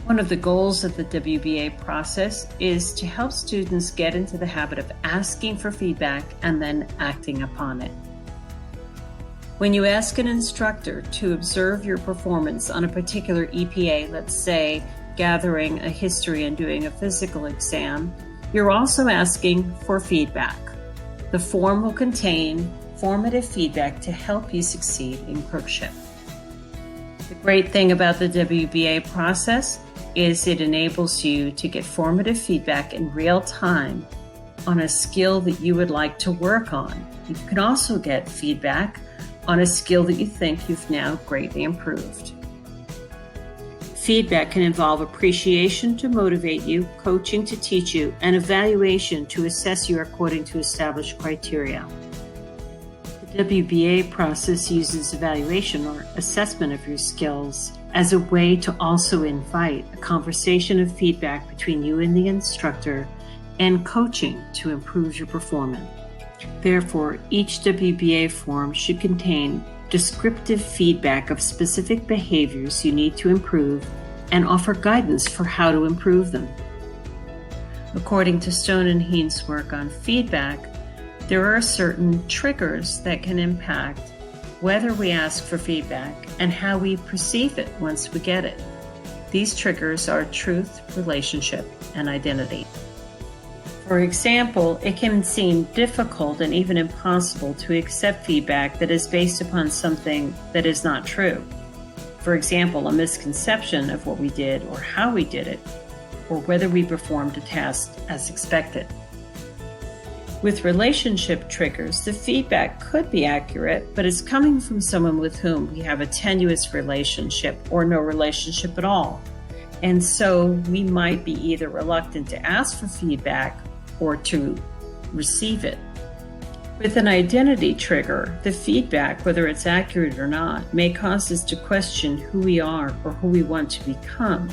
One of the goals of the WBA process is to help students get into the habit of asking for feedback and then acting upon it. When you ask an instructor to observe your performance on a particular EPA, let's say gathering a history and doing a physical exam, you're also asking for feedback. The form will contain formative feedback to help you succeed in clerkship. The great thing about the WBA process is it enables you to get formative feedback in real time on a skill that you would like to work on. You can also get feedback on a skill that you think you've now greatly improved. Feedback can involve appreciation to motivate you, coaching to teach you, and evaluation to assess you according to established criteria. The WBA process uses evaluation or assessment of your skills as a way to also invite a conversation of feedback between you and the instructor and coaching to improve your performance. Therefore, each WBA form should contain descriptive feedback of specific behaviors you need to improve and offer guidance for how to improve them. According to Stone and Heen's work on feedback, there are certain triggers that can impact whether we ask for feedback and how we perceive it once we get it. These triggers are truth, relationship, and identity. For example, it can seem difficult and even impossible to accept feedback that is based upon something that is not true. For example, a misconception of what we did or how we did it, or whether we performed a task as expected. With relationship triggers, the feedback could be accurate, but it's coming from someone with whom we have a tenuous relationship or no relationship at all. And so we might be either reluctant to ask for feedback or to receive it. With an identity trigger, the feedback, whether it's accurate or not, may cause us to question who we are or who we want to become.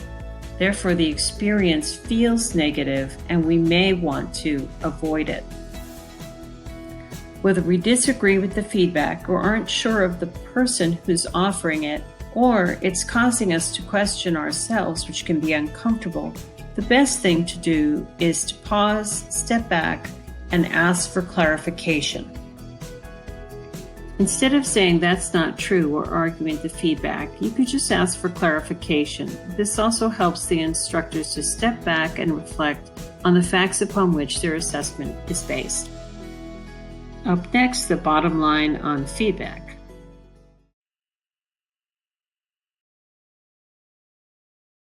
Therefore, the experience feels negative and we may want to avoid it. Whether we disagree with the feedback or aren't sure of the person who's offering it, or it's causing us to question ourselves, which can be uncomfortable, the best thing to do is to pause, step back, and ask for clarification. Instead of saying that's not true or arguing the feedback, you could just ask for clarification. This also helps the instructors to step back and reflect on the facts upon which their assessment is based. Up next, the bottom line on feedback.